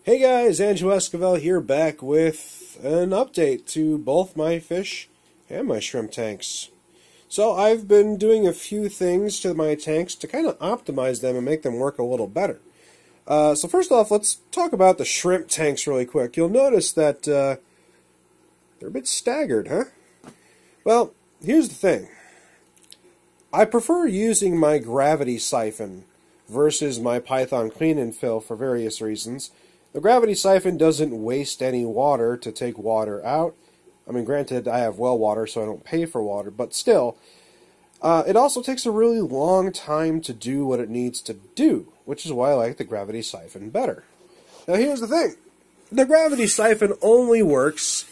Hey guys, Andrew Esquivel here, back with an update to both my fish and my shrimp tanks. So I've been doing a few things to my tanks to kind of optimize them and make them work a little better. So first off, let's talk about the shrimp tanks really quick. You'll notice that they're a bit staggered, huh? Well, here's the thing. I prefer using my gravity siphon versus my Python clean and fill for various reasons. The gravity siphon doesn't waste any water to take water out. I mean, granted, I have well water, so I don't pay for water, but still, it also takes a really long time to do what it needs to do, which is why I like the gravity siphon better. Now, here's the thing. The gravity siphon only works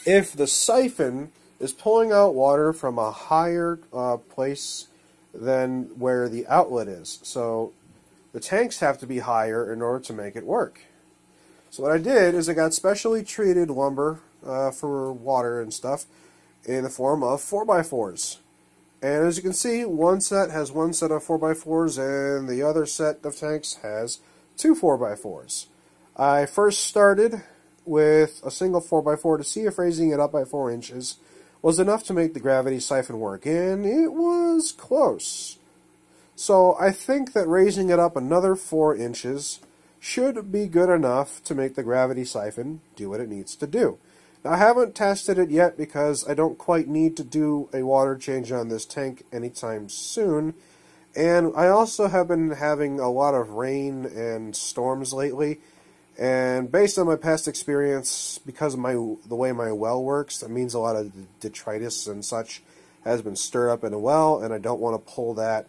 if the siphon is pulling out water from a higher place than where the outlet is. So the tanks have to be higher in order to make it work. So what I did is I got specially treated lumber for water and stuff in the form of 4x4s. And as you can see, one set has one set of 4x4s and the other set of tanks has two 4x4s. I first started with a single 4x4 to see if raising it up by 4 inches was enough to make the gravity siphon work, and it was close. So I think that raising it up another 4 inches should be good enough to make the gravity siphon do what it needs to do. Now, I haven't tested it yet because I don't quite need to do a water change on this tank anytime soon, and I also have been having a lot of rain and storms lately, and based on my past experience, because of the way my well works, that means a lot of detritus and such has been stirred up in a well, and I don't want to pull that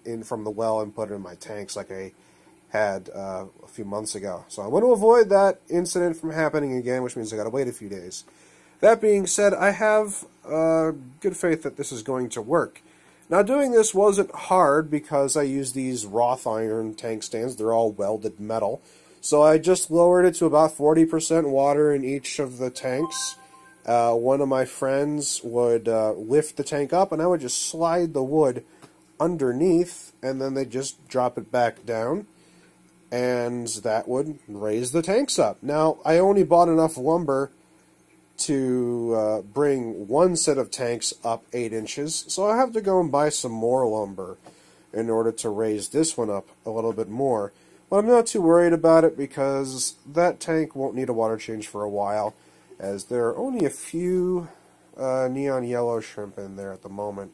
in from the well and put it in my tanks like I had a few months ago. So I want to avoid that incident from happening again, which means I got to wait a few days. That being said, I have good faith that this is going to work. Now, doing this wasn't hard because I used these wrought iron tank stands. They're all welded metal. So I just lowered it to about 40% water in each of the tanks. One of my friends would lift the tank up, and I would just slide the wood underneath, and then they just drop it back down, and that would raise the tanks up. Now, I only bought enough lumber to bring one set of tanks up 8 inches, so I have to go and buy some more lumber in order to raise this one up a little bit more. But I'm not too worried about it because that tank won't need a water change for a while, as there are only a few neon yellow shrimp in there at the moment,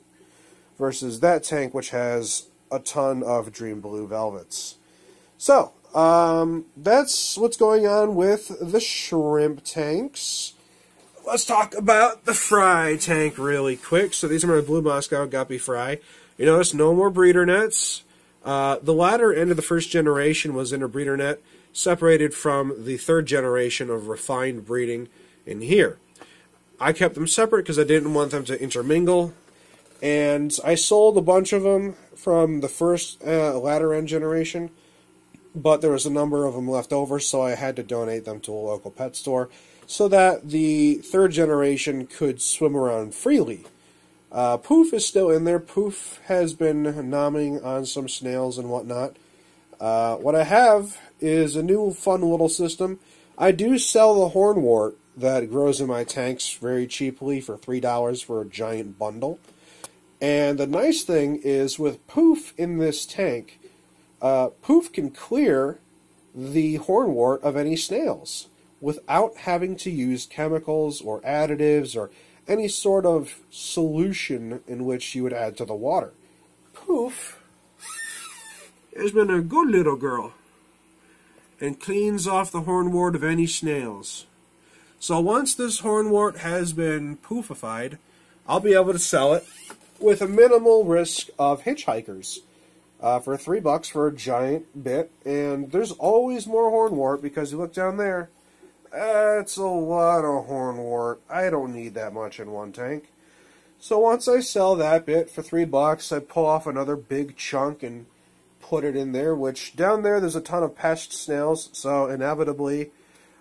versus that tank which has a ton of dream blue velvets. So, that's what's going on with the shrimp tanks. Let's talk about the fry tank really quick. So these are my Blue Moscow Guppy fry. You notice no more breeder nets. The latter end of the first generation was in a breeder net, separated from the third generation of refined breeding in here. I kept them separate because I didn't want them to intermingle, and I sold a bunch of them from the first latter end generation, but there was a number of them left over, so I had to donate them to a local pet store so that the third generation could swim around freely. Poof is still in there. Poof has been nomming on some snails and whatnot. What I have is a new fun little system. I do sell the Hornwort that grows in my tanks very cheaply for $3 for a giant bundle. And the nice thing is with Poof in this tank, Poof can clear the Hornwort of any snails without having to use chemicals or additives or any sort of solution in which you would add to the water. Poof has been a good little girl and cleans off the hornwort of any snails. So once this hornwort has been poofified, I'll be able to sell it with a minimal risk of hitchhikers for $3 for a giant bit. And there's always more hornwort because you look down there. That's a lot of hornwort. I don't need that much in one tank. So once I sell that bit for $3, I pull off another big chunk and put it in there, which down there's a ton of pest snails, so inevitably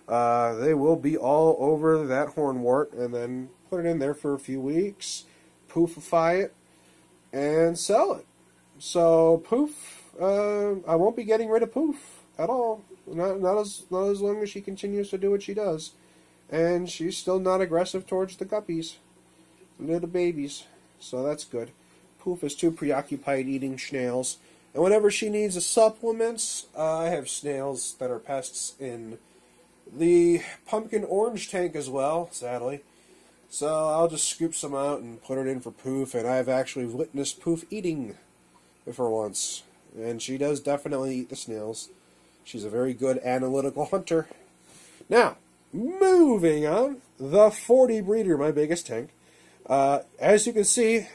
they will be all over that hornwort, and then put it in there for a few weeks, poofify it, and sell it. So Poof, I won't be getting rid of Poof at all. Not as long as she continues to do what she does. And she's still not aggressive towards the guppies. Little babies. So that's good. Poof is too preoccupied eating snails. And whenever she needs a supplement, I have snails that are pests in the pumpkin orange tank as well, sadly. So I'll just scoop some out and put it in for Poof, and I've actually witnessed Poof eating for once. And she does definitely eat the snails. She's a very good analytical hunter. Now, moving on, the 40 breeder, my biggest tank. As you can see,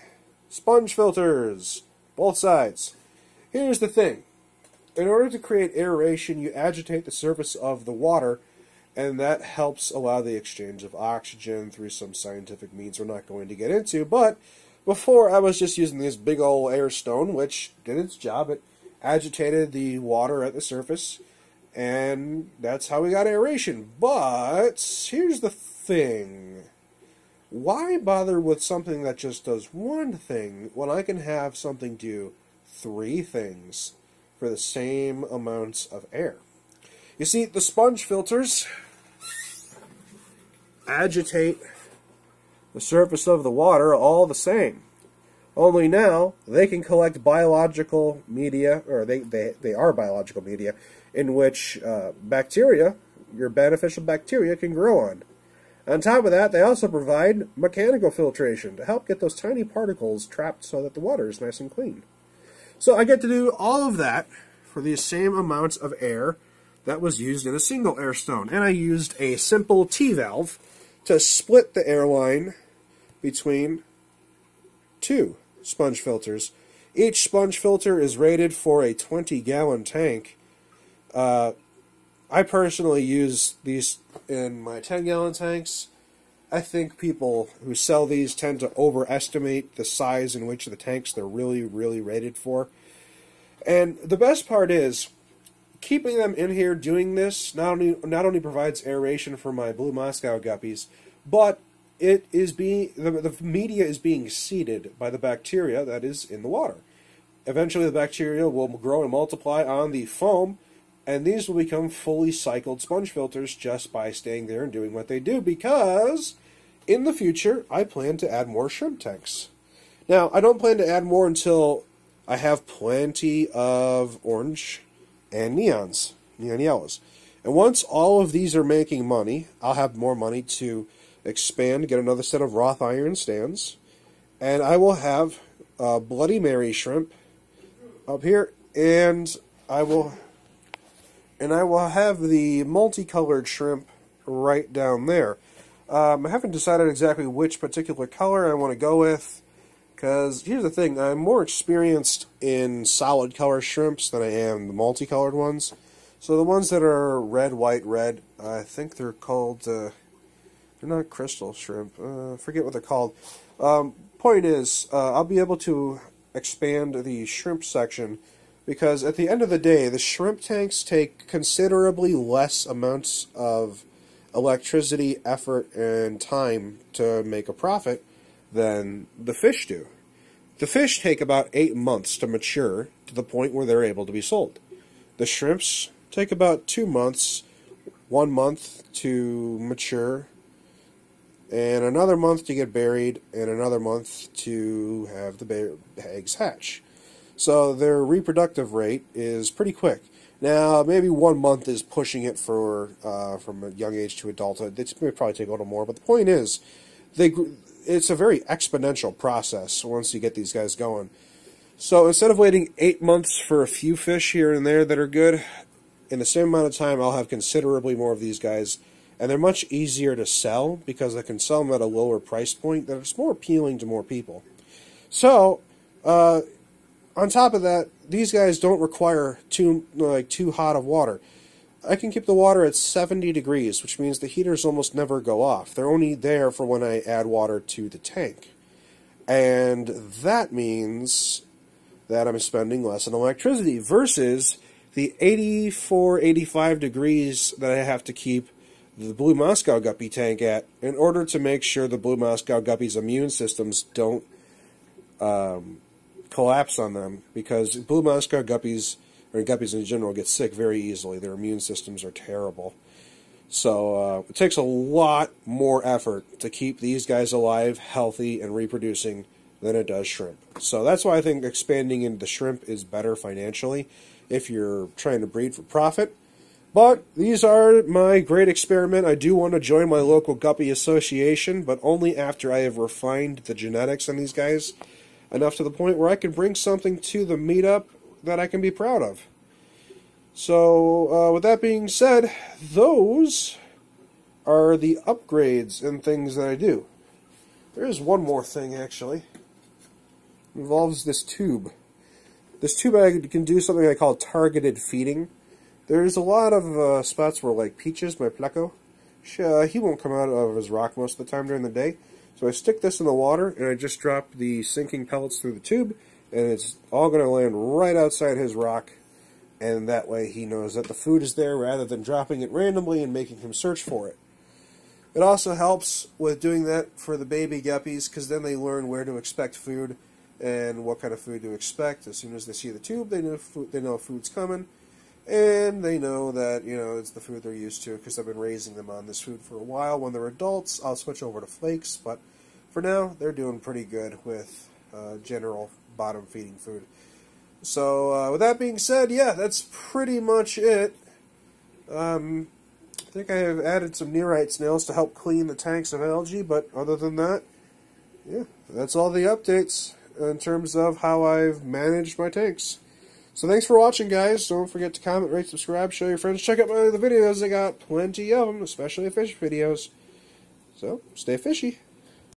sponge filters, both sides. Here's the thing. In order to create aeration, you agitate the surface of the water, and that helps allow the exchange of oxygen through some scientific means we're not going to get into. But before, I was just using this big old air stone, which did its job. It agitated the water at the surface, and that's how we got aeration. But here's the thing. Why bother with something that just does one thing when I can have something do 3 things for the same amount of air? You see, the sponge filters agitate the surface of the water all the same. Only now, they can collect biological media, or they are biological media, in which bacteria, your beneficial bacteria, can grow on. On top of that, they also provide mechanical filtration to help get those tiny particles trapped so that the water is nice and clean. So I get to do all of that for the same amount of air that was used in a single air stone. And I used a simple T-valve to split the air line between 2 sponge filters. Each sponge filter is rated for a 20-gallon tank. I personally use these in my 10-gallon tanks. I think people who sell these tend to overestimate the size in which the tanks they're really, really rated for. And the best part is, keeping them in here doing this not only provides aeration for my blue Moscow guppies, but it is the media is being seeded by the bacteria that is in the water. Eventually the bacteria will grow and multiply on the foam, and these will become fully cycled sponge filters just by staying there and doing what they do, because in the future I plan to add more shrimp tanks. Now, I don't plan to add more until I have plenty of orange and neon yellows. And once all of these are making money, I'll have more money to expand, get another set of wrought iron stands, and I will have Bloody Mary shrimp up here, and I will have the multicolored shrimp right down there. I haven't decided exactly which particular color I want to go with, because here's the thing, I'm more experienced in solid color shrimps than I am the multicolored ones. So the ones that are red, white, red, I think they're called, they're not crystal shrimp, I forget what they're called. Point is, I'll be able to expand the shrimp section, because at the end of the day, the shrimp tanks take considerably less amounts of electricity, effort, and time to make a profit than the fish do. The fish take about 8 months to mature to the point where they're able to be sold. The shrimps take about 2 months, 1 month to mature, and another month to get buried, and another month to have the eggs hatch. So their reproductive rate is pretty quick. Now, maybe 1 month is pushing it for from a young age to adulthood. It may probably take a little more, but the point is, it's a very exponential process once you get these guys going. So instead of waiting 8 months for a few fish here and there that are good, in the same amount of time I'll have considerably more of these guys, and they're much easier to sell because I can sell them at a lower price point that is more appealing to more people. So, on top of that, these guys don't require too hot of water. I can keep the water at 70 degrees, which means the heaters almost never go off. They're only there for when I add water to the tank. And that means that I'm spending less on electricity versus the 84, 85 degrees that I have to keep the Blue Moscow Guppy tank at in order to make sure the Blue Moscow Guppy's immune systems don't collapse on them, because Blue Moscow Guppies or guppies in general, get sick very easily. Their immune systems are terrible. So it takes a lot more effort to keep these guys alive, healthy, and reproducing than it does shrimp. So that's why I think expanding into shrimp is better financially if you're trying to breed for profit. But these are my great experiment. I do want to join my local guppy association, but only after I have refined the genetics on these guys enough to the point where I can bring something to the meetup that I can be proud of. So, with that being said, those are the upgrades and things that I do. There is one more thing, actually. It involves this tube. This tube I can do something I call targeted feeding. There's a lot of spots where, like Peaches, my pleco, he won't come out of his rock most of the time during the day. So I stick this in the water, and I just drop the sinking pellets through the tube, and it's all going to land right outside his rock. And that way he knows that the food is there rather than dropping it randomly and making him search for it. It also helps with doing that for the baby guppies, because then they learn where to expect food and what kind of food to expect. As soon as they see the tube, they know food's coming, and they know that, you know, it's the food they're used to, because I've been raising them on this food for a while. When they're adults, I'll switch over to flakes, but for now, they're doing pretty good with general bottom feeding food. So, with that being said, yeah, that's pretty much it. I think I have added some nearite snails to help clean the tanks of algae, but other than that, yeah, that's all the updates in terms of how I've managed my tanks. So thanks for watching, guys. Don't forget to comment, rate, subscribe, show your friends. Check out my other videos. I got plenty of them, especially fish videos. So, stay fishy.